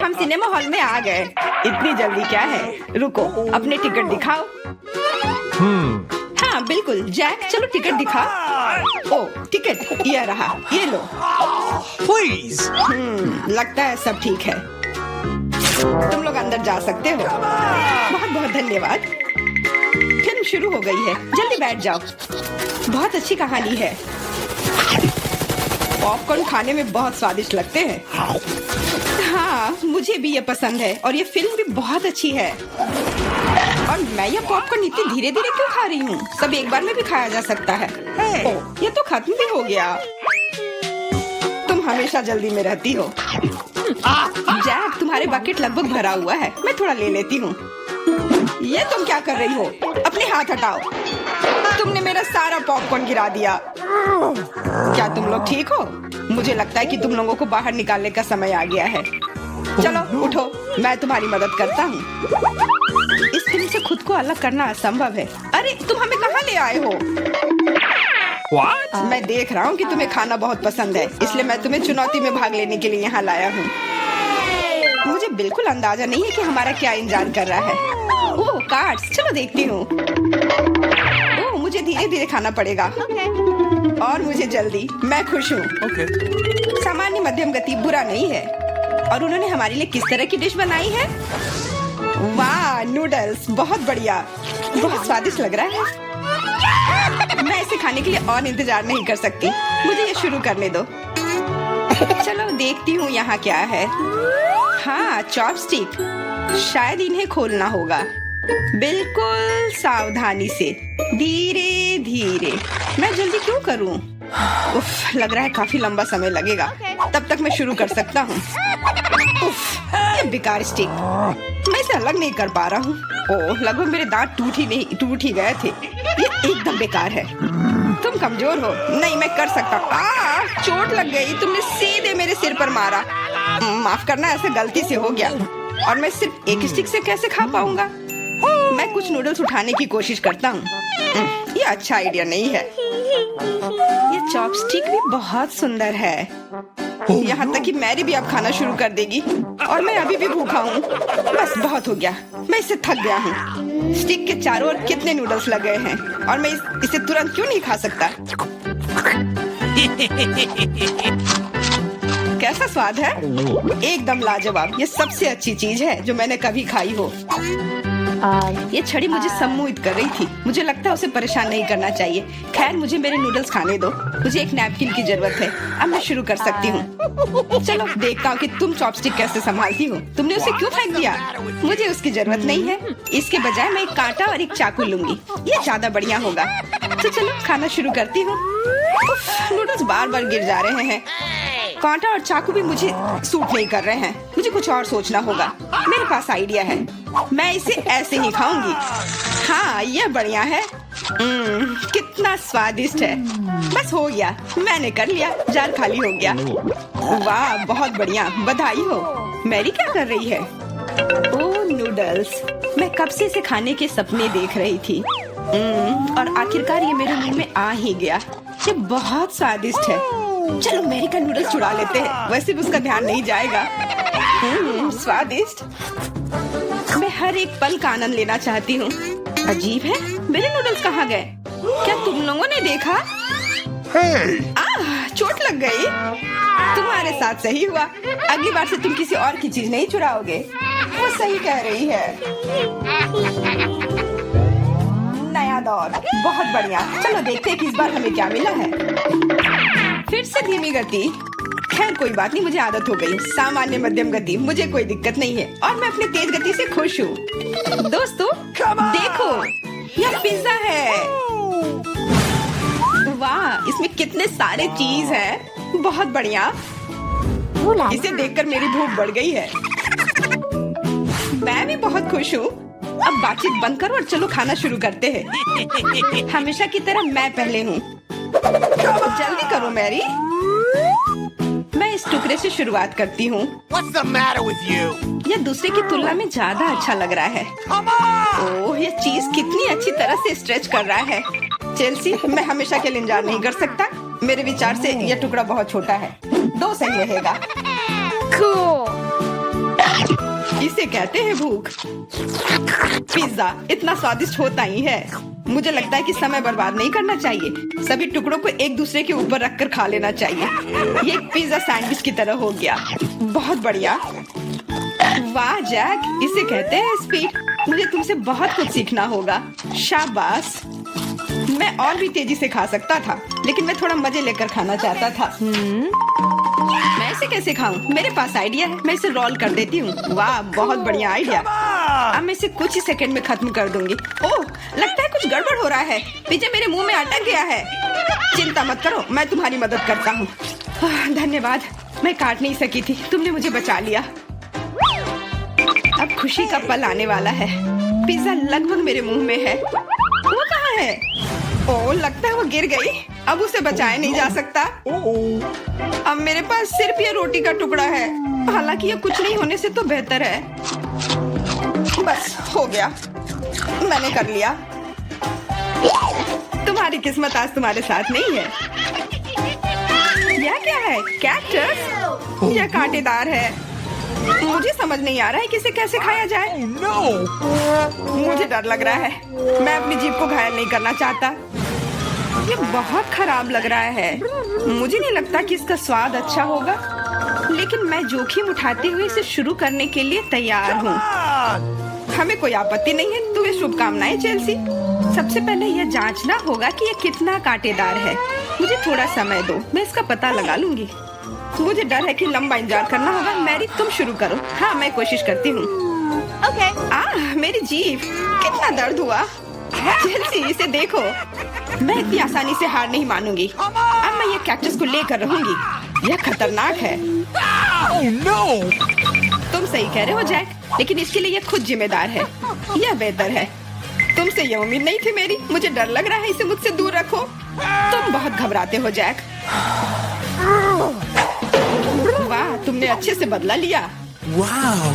हम cinema hall में आ गए। इतनी जल्दी क्या है? रुको, अपने टिकट दिखाओ। हाँ बिल्कुल जैक, चलो टिकट दिखा। ओ टिकट ये रहा, ये लो। Please. लगता है सब ठीक है, तुम लोग अंदर जा सकते हो। बहुत बहुत धन्यवाद। फिल्म शुरू हो गई है, जल्दी बैठ जाओ। बहुत अच्छी कहानी है। पॉपकॉर्न खाने में बहुत स्वादिष्ट लगते हैं। हाँ मुझे भी ये पसंद है और ये फिल्म भी बहुत अच्छी है। और मैं ये पॉपकॉर्न इतनी धीरे धीरे क्यों खा रही हूँ? सब एक बार में भी खाया जा सकता है। ओह, ये तो खत्म भी हो गया। तुम हमेशा जल्दी में रहती हो। जैक, तुम्हारे बकेट लगभग भरा हुआ है, मैं थोड़ा ले लेती हूँ। ये तुम क्या कर रही हो? अपने हाथ हटाओ। तुमने मेरा सारा पॉपकॉर्न गिरा दिया। क्या तुम लोग ठीक हो? मुझे लगता है कि तुम लोगों को बाहर निकालने का समय आ गया है। चलो उठो, मैं तुम्हारी मदद करता हूँ। इस फिल्म से खुद को अलग करना असंभव है। अरे तुम हमें कहाँ ले आए हो? What? मैं देख रहा हूँ कि तुम्हें खाना बहुत पसंद है, इसलिए मैं तुम्हें चुनौती में भाग लेने के लिए यहाँ लाया हूँ। मुझे बिल्कुल अंदाजा नहीं है कि हमारा क्या इंतजार कर रहा है। ओह कार्ड्स, चलो देखती हूँ। ओह मुझे धीरे धीरे खाना पड़ेगा। और मुझे जल्दी, मैं खुश हूँ। Okay. सामान्य मध्यम गति बुरा नहीं है। और उन्होंने हमारे लिए किस तरह की डिश बनाई है? वाह नूडल्स, बहुत बढ़िया, बहुत स्वादिष्ट लग रहा है। मैं इसे खाने के लिए और इंतजार नहीं कर सकती। मुझे ये शुरू करने दो। चलो देखती हूँ यहाँ क्या है। हाँ चॉपस्टिक, शायद इन्हें खोलना होगा। बिल्कुल सावधानी से, धीरे धीरे। मैं जल्दी क्यों करूँ? उफ, लग रहा है काफी लंबा समय लगेगा। तब तक मैं शुरू कर सकता हूँ। उफ, ये बेकार स्टिक, मैं इसे अलग नहीं कर पा रहा हूँ। ओह, लगभग मेरे दांत टूट ही गए थे। ये एकदम बेकार है। तुम कमजोर हो। नहीं, मैं कर सकता हूँ। चोट लग गई, तुमने सीधे मेरे सिर पर मारा। माफ करना, ऐसे गलती से हो गया। और मैं सिर्फ एक स्टिक से कैसे खा पाऊंगा? मैं कुछ नूडल्स उठाने की कोशिश करता हूँ। ये अच्छा आइडिया नहीं है। ये चॉपस्टिक भी बहुत सुंदर है। यहाँ तक कि मैरी भी अब खाना शुरू कर देगी और मैं अभी भी भूखा हूँ। बस बहुत हो गया, मैं इससे थक गया हूँ। स्टिक के चारों ओर कितने नूडल्स लगे हैं और मैं इसे तुरंत क्यों नहीं खा सकता? कैसा स्वाद है? एकदम लाजवाब। ये सबसे अच्छी चीज है जो मैंने कभी खाई हो। ये छड़ी मुझे सम्मोहित कर रही थी। मुझे लगता है उसे परेशान नहीं करना चाहिए। खैर, मुझे मेरे नूडल्स खाने दो। मुझे एक नैपकिन की जरूरत है। अब मैं शुरू कर सकती हूँ। चलो देखता हूँ कि तुम चॉपस्टिक कैसे संभालती हो। तुमने उसे क्यों फेंक दिया? मुझे उसकी जरूरत नहीं है। इसके बजाय मैं एक कांटा और एक चाकू लूंगी। ये ज्यादा बढ़िया होगा। तो चलो खाना शुरू करती हूँ। नूडल्स बार बार गिर जा रहे हैं। कांटा और चाकू भी मुझे सूट नहीं कर रहे हैं। मुझे कुछ और सोचना होगा। मेरे पास आइडिया है। मैं इसे ऐसे ही खाऊंगी। हाँ, ये बढ़िया है। कितना स्वादिष्ट है। बस हो गया, मैंने कर लिया। जार खाली हो गया। वाह, बहुत बढ़िया, बधाई हो। मैरी क्या कर रही है? ओह नूडल्स, मैं कब से इसे खाने के सपने देख रही थी। और आखिरकार ये मेरे मुंह में आ ही गया। ये बहुत स्वादिष्ट है। चलो मैरी का नूडल्स चुरा लेते हैं, वैसे भी उसका ध्यान नहीं जाएगा। स्वादिष्ट। मैं हर एक पल का आनंद लेना चाहती हूँ। अजीब है, मेरे नूडल्स कहाँ गए? क्या तुम लोगों ने देखा? चोट लग गई। तुम्हारे साथ सही हुआ। अगली बार से तुम किसी और की चीज नहीं चुराओगे। वो सही कह रही है। नया दौर, बहुत बढ़िया। चलो देखते हैं कि इस बार हमें क्या मिला है। फिर से धीमी गति। खैर कोई बात नहीं, मुझे आदत हो गई। सामान्य मध्यम गति, मुझे कोई दिक्कत नहीं है और मैं अपनी तेज गति से खुश हूँ। दोस्तों देखो, यह पिज्जा है। वाह, इसमें कितने सारे चीज हैं। बहुत बढ़िया। इसे देखकर मेरी भूख बढ़ गई है। मैं भी बहुत खुश हूँ। अब बातचीत बंद करो और चलो खाना शुरू करते हैं। हमेशा की तरह मैं पहले हूँ। जल्दी करो मैरी। मैं इस टुकड़े से शुरुआत करती हूँ। What's the matter with you? यह दूसरे की तुलना में ज्यादा अच्छा लग रहा है। Come on! ओह, यह चीज कितनी अच्छी तरह से स्ट्रेच कर रहा है। चेल्सी, मैं हमेशा के लिए इंतजार नहीं कर सकता। मेरे विचार से यह टुकड़ा बहुत छोटा है। 2 सही रहेगा। Cool. इसे कहते हैं भूख। पिज्जा इतना स्वादिष्ट होता ही है। मुझे लगता है कि समय बर्बाद नहीं करना चाहिए। सभी टुकड़ों को एक दूसरे के ऊपर रखकर खा लेना चाहिए। ये एक पिज्जा सैंडविच की तरह हो गया। बहुत बढ़िया। वाह जैक, इसे कहते हैं स्पीड। मुझे तुमसे बहुत कुछ सीखना होगा। शाबाश। मैं और भी तेजी से खा सकता था, लेकिन मैं थोड़ा मजे लेकर खाना चाहता था। मैं इसे कैसे खाऊं? मेरे पास आइडिया है। मैं इसे रोल कर देती हूँ। वाह, बहुत बढ़िया आइडिया। अब मैं इसे कुछ ही सेकंड में खत्म कर दूंगी। ओह, लगता है कुछ गड़बड़ हो रहा है। पिज्जा मेरे मुंह में अटक गया है। चिंता मत करो, मैं तुम्हारी मदद करता हूँ। धन्यवाद। मैं काट नहीं सकी थी, तुमने मुझे बचा लिया। अब खुशी का पल आने वाला है। पिज्जा लगभग मेरे मुंह में है। वो कहाँ है? ओह, लगता है वो गिर गई। अब उसे बचाया नहीं जा सकता। अब मेरे पास सिर्फ ये रोटी का टुकड़ा है। हालांकि ये कुछ नहीं होने से तो बेहतर है। बस हो गया, मैंने कर लिया। तुम्हारी किस्मत आज तुम्हारे साथ नहीं है। यह क्या है? कैक्टस? यह कांटेदार है। मुझे समझ नहीं आ रहा है कि इसे कैसे खाया जाए। Oh, no. मुझे डर लग रहा है। मैं अपनी जीभ को घायल नहीं करना चाहता। ये बहुत खराब लग रहा है। मुझे नहीं लगता कि इसका स्वाद अच्छा होगा, लेकिन मैं जोखिम उठाते हुए इसे शुरू करने के लिए तैयार हूँ। हमें कोई आपत्ति नहीं है। तुम्हें शुभकामनाएं चेल्सी। सबसे पहले यह जांचना होगा कि यह कितना कांटेदार है। मुझे थोड़ा समय दो, मैं इसका पता लगा लूंगी। मुझे डर है कि लंबा इंतजार करना होगा। मैरी, तुम शुरू करो। हाँ, मैं कोशिश करती हूँ। ओके। मेरी जीभ, कितना दर्द हुआ। चेल्सी, इसे देखो। मैं इतनी आसानी से हार नहीं मानूंगी। अब मैं ये कैक्टस को लेकर रहूंगी। यह खतरनाक है। Oh, no. तुम सही कह रहे हो जैक, लेकिन इसके लिए यह खुद जिम्मेदार है। यह बेहतर है। तुमसे यह उम्मीद नहीं थी मेरी। मुझे डर लग रहा है। इसे मुझसे दूर रखो। तुम बहुत घबराते हो जैक। वाह, तुमने अच्छे से बदला लिया। Wow.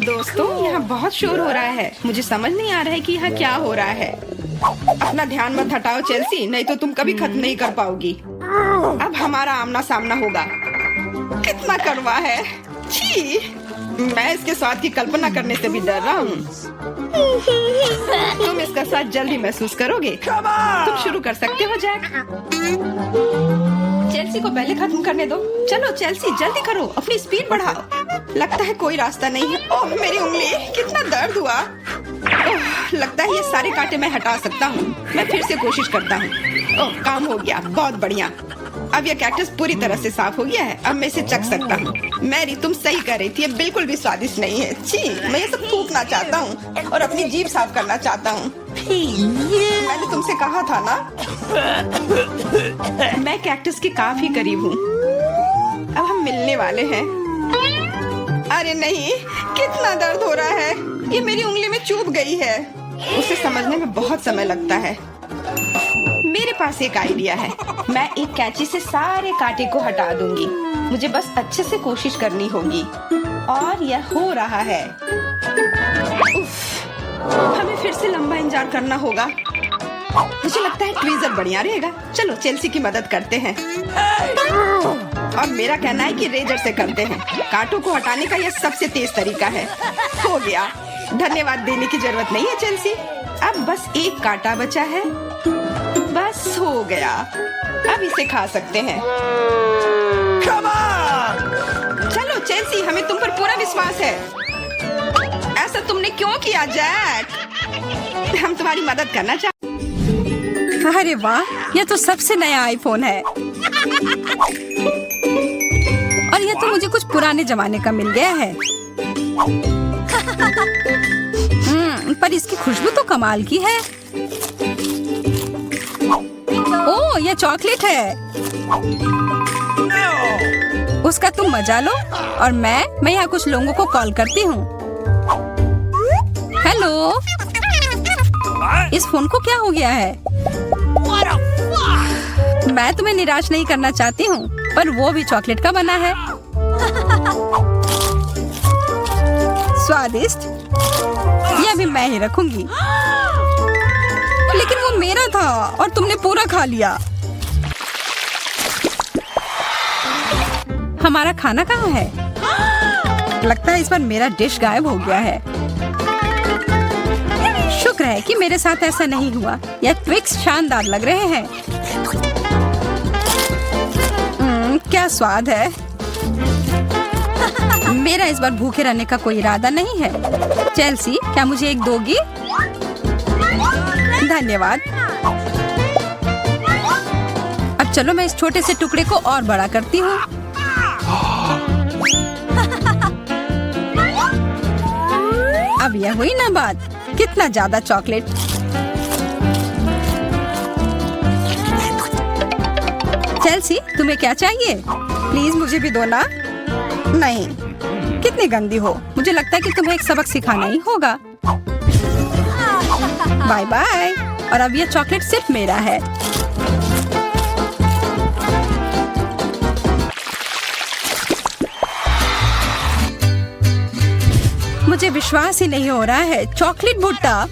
दोस्तों, यहाँ बहुत शोर हो रहा है। मुझे समझ नहीं आ रहा है कि यहाँ क्या हो रहा है। अपना ध्यान मत हटाओ चेल्सी, नहीं तो तुम कभी खत्म नहीं कर पाओगी। अब हमारा आमना सामना होगा। कितना कड़वा है। छी, मैं इसके स्वाद की कल्पना करने से भी डर रहा हूँ। तुम इसका स्वाद जल्दी महसूस करोगे। तुम शुरू कर सकते हो जैक। चेल्सी को पहले खत्म करने दो। चलो चेल्सी, जल्दी करो, अपनी स्पीड बढ़ाओ। लगता है कोई रास्ता नहीं है। ओह, मेरी उंगली, कितना दर्द हुआ। ओह, लगता है ये सारे कांटे मैं हटा सकता हूँ। मैं फिर से कोशिश करता हूँ। ओह, काम हो गया। बहुत बढ़िया। अब यह कैक्टस पूरी तरह से साफ हो गया है। अब मैं इसे चख सकता हूँ। मैरी, तुम सही कर रही थी। ये बिल्कुल भी स्वादिष्ट नहीं है। छी, मैं ये सब थूकना चाहता हूँ और अपनी जीभ साफ करना चाहता हूँ। मैंने तुमसे कहा था ना। मैं कैक्टस के काफी करीब हूँ। अब हम मिलने वाले हैं। अरे नहीं, कितना दर्द हो रहा है। ये मेरी उंगली में चुभ गई है। उसे समझने में बहुत समय लगता है। मेरे पास एक आइडिया है। मैं एक कैंची से सारे कांटे को हटा दूंगी। मुझे बस अच्छे से कोशिश करनी होगी। और यह हो रहा है। उफ, हमें फिर से लंबा इंतजार करना होगा। मुझे लगता है ट्वीजर बढ़िया रहेगा। चलो चेल्सी की मदद करते हैं। और मेरा कहना है कि रेजर से करते हैं। कांटों को हटाने का यह सबसे तेज तरीका है। हो गया। धन्यवाद देने की जरूरत नहीं है चेल्सी। अब बस एक कांटा बचा है। बस हो गया। अब इसे खा सकते हैं। Come on. चलो चेल्सी, हमें तुम पर पूरा विश्वास है। ऐसा तुमने क्यों किया जैक? हम तुम्हारी मदद करना चाहते। अरे वाह, यह तो सबसे नया आईफोन है। और यह तो मुझे कुछ पुराने जमाने का मिल गया है। पर इसकी खुशबू तो कमाल की है। ओह, यह चॉकलेट है। No. उसका तुम मजा लो और मैं यहाँ कुछ लोगों को कॉल करती हूँ। हेलो, इस फोन को क्या हो गया है? मैं तुम्हें निराश नहीं करना चाहती हूँ, पर वो भी चॉकलेट का बना है। स्वादिष्ट। यह भी मैं ही रखूंगी। लेकिन वो मेरा था और तुमने पूरा खा लिया। हमारा खाना कहाँ है? लगता है इस बार मेरा डिश गायब हो गया है। शुक्र है कि मेरे साथ ऐसा नहीं हुआ। यह ट्विक्स शानदार लग रहे हैं। क्या स्वाद है। मेरा इस बार भूखे रहने का कोई इरादा नहीं है। चेल्सी, क्या मुझे एक दोगी? धन्यवाद। अब चलो मैं इस छोटे से टुकड़े को और बड़ा करती हूँ। अब यह हुई ना बात। कितना ज्यादा चॉकलेट। चेल्सी, तुम्हें क्या चाहिए? प्लीज मुझे भी दो ना। नहीं, कितनी गंदी हो। मुझे लगता है कि तुम्हें एक सबक सिखाना ही होगा। Bye bye. और अब यह चॉकलेट सिर्फ मेरा है। मुझे विश्वास ही नहीं हो रहा है। चॉकलेट भुट्टा।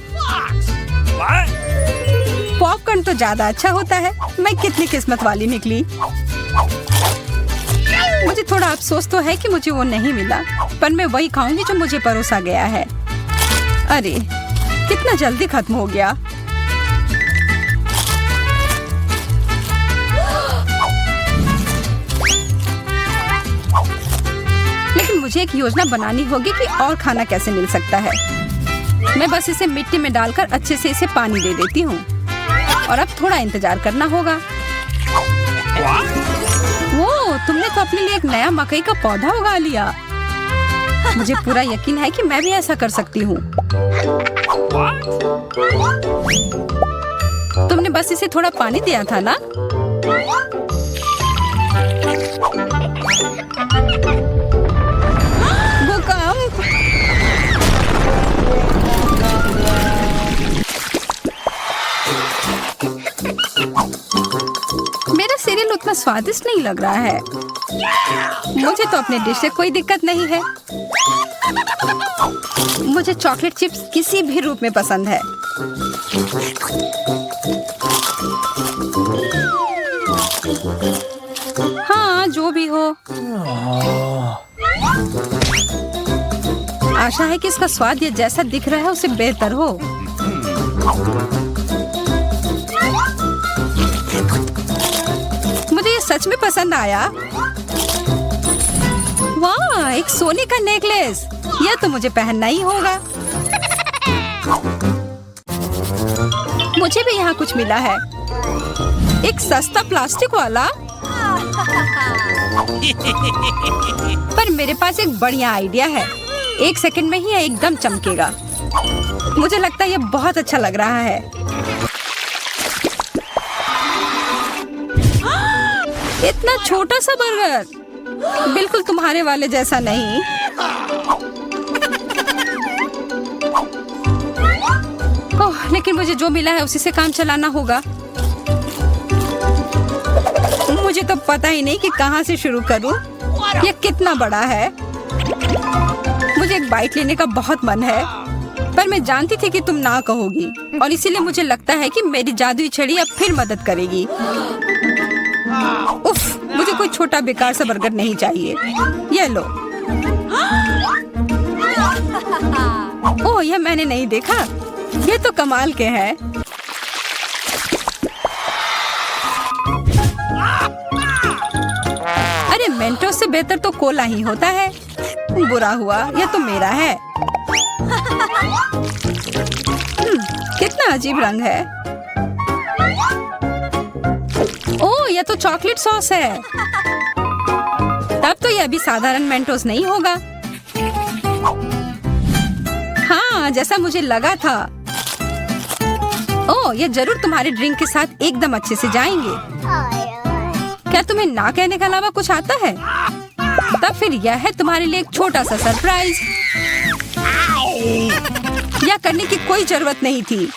पॉपकॉर्न तो ज्यादा अच्छा होता है। मैं कितनी किस्मत वाली निकली। मुझे थोड़ा अफसोस तो है कि मुझे वो नहीं मिला, पर मैं वही खाऊंगी जो मुझे परोसा गया है। अरे, कितना जल्दी खत्म हो गया। लेकिन मुझे एक योजना बनानी होगी कि और खाना कैसे मिल सकता है। मैं बस इसे मिट्टी में डालकर अच्छे से इसे पानी दे देती हूँ। और अब थोड़ा इंतजार करना होगा। वो, तुमने तो अपने लिए एक नया मकई का पौधा उगा लिया। मुझे पूरा यकीन है कि मैं भी ऐसा कर सकती हूँ। तुमने बस इसे थोड़ा पानी दिया था ना? भूकंप। मेरा सीरियल उतना स्वादिष्ट नहीं लग रहा है। मुझे तो अपने डिश से कोई दिक्कत नहीं है। मुझे चॉकलेट चिप्स किसी भी रूप में पसंद है। हाँ, जो भी हो। आशा है कि इसका स्वाद ये जैसा दिख रहा है उससे बेहतर हो। मुझे ये सच में पसंद आया। वाह, एक सोने का नेकलेस। यह तो मुझे पहनना ही होगा। मुझे भी यहाँ कुछ मिला है। एक सस्ता प्लास्टिक वाला। पर मेरे पास एक बढ़िया आइडिया है। 1 सेकंड में ही यह एकदम चमकेगा। मुझे लगता है यह बहुत अच्छा लग रहा है। इतना छोटा सा बर्गर, बिल्कुल तुम्हारे वाले जैसा नहीं। ओह, लेकिन मुझे जो मिला है उसी से काम चलाना होगा। मुझे तो पता ही नहीं कि कहाँ से शुरू करूं। यह कितना बड़ा है। मुझे एक बाइट लेने का बहुत मन है, पर मैं जानती थी कि तुम ना कहोगी, और इसीलिए मुझे लगता है कि मेरी जादुई छड़ी अब फिर मदद करेगी। उफ, मुझे कोई छोटा बेकार सा बर्गर नहीं चाहिए। ये लो। ओह, यह मैंने नहीं देखा। ये तो कमाल के हैं। अरे, मेंटोस से बेहतर तो कोला ही होता है। बुरा हुआ, यह तो मेरा है। कितना अजीब रंग है। ओह, यह तो चॉकलेट सॉस है। तब तो यह भी साधारण मेंटोस नहीं होगा। हाँ, जैसा मुझे लगा था। ओह, यह जरूर तुम्हारे ड्रिंक के साथ एकदम अच्छे से जाएंगे। क्या तुम्हें ना कहने के अलावा कुछ आता है? तब फिर यह है तुम्हारे लिए एक छोटा सा सरप्राइज। यह करने की कोई जरूरत नहीं थी।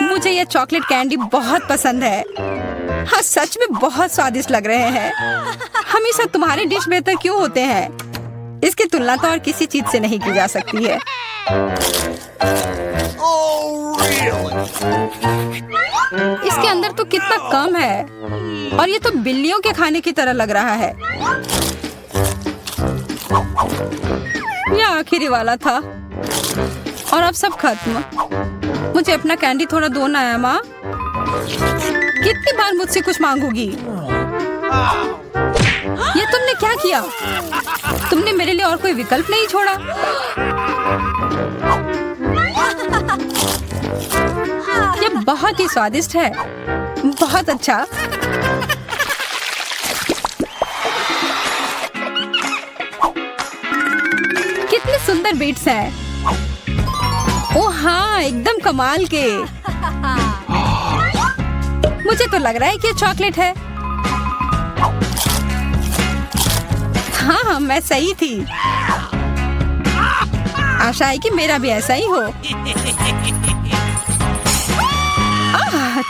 मुझे यह चॉकलेट कैंडी बहुत पसंद है। हाँ, सच में बहुत स्वादिष्ट लग रहे हैं। हमेशा तुम्हारे डिश बेहतर क्यों होते हैं? इसकी तुलना तो और किसी चीज से नहीं की जा सकती है। Oh, really? इसके अंदर तो कितना कम है और ये तो बिल्लियों के खाने की तरह लग रहा है। ये आखिरी वाला था और अब सब खत्म। मुझे अपना कैंडी थोड़ा दो ना है माँ। कितनी बार मुझसे कुछ मांगोगी? ये तुमने क्या किया? तुमने मेरे लिए और कोई विकल्प नहीं छोड़ा। ये बहुत ही स्वादिष्ट है। बहुत अच्छा। कितने सुंदर बीट्स हैं। ओह हाँ, एकदम कमाल के। मुझे तो लग रहा है कि ये चॉकलेट है। हाँ, मैं सही थी। आशा है कि मेरा भी ऐसा ही हो।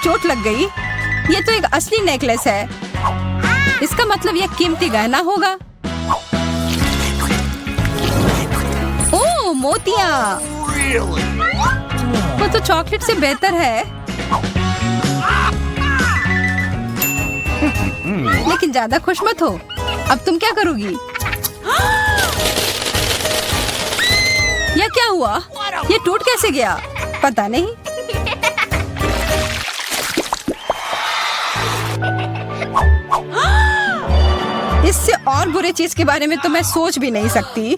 चोट लग गई। ये तो एक असली नेकलेस है। इसका मतलब यह कीमती गहना होगा। ओह, मोतियाँ। वो तो चॉकलेट से बेहतर है। लेकिन ज्यादा खुश मत हो। अब तुम क्या करोगी? यह क्या हुआ? ये टूट कैसे गया? पता नहीं। इससे और बुरे चीज के बारे में तो मैं सोच भी नहीं सकती।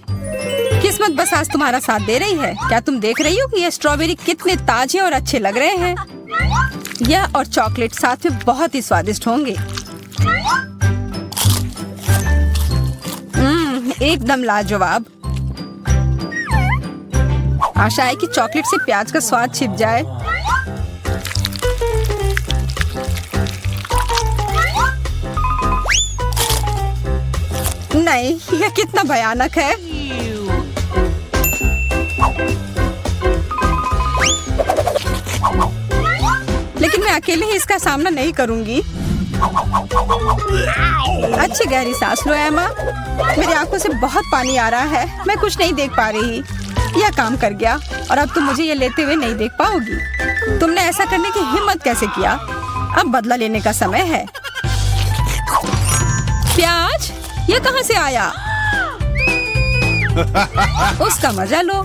किस्मत बस आज तुम्हारा साथ दे रही है। क्या तुम देख रही हो कि ये स्ट्रॉबेरी कितने ताजे और अच्छे लग रहे हैं? यह और चॉकलेट साथ में बहुत ही स्वादिष्ट होंगे। एकदम लाजवाब। आशा है कि चॉकलेट से प्याज का स्वाद छिप जाए। नहीं, यह कितना भयानक है। लेकिन मैं अकेले ही इसका सामना नहीं करूंगी। अच्छी गहरी सांस लो एमा। मेरी आंखों से बहुत पानी आ रहा है। मैं कुछ नहीं देख पा रही। यह काम कर गया और अब तुम मुझे ये लेते हुए नहीं देख पाओगी। तुमने ऐसा करने की हिम्मत कैसे किया? अब बदला लेने का समय है। प्याज, ये कहाँ से आया? उसका मजा लो।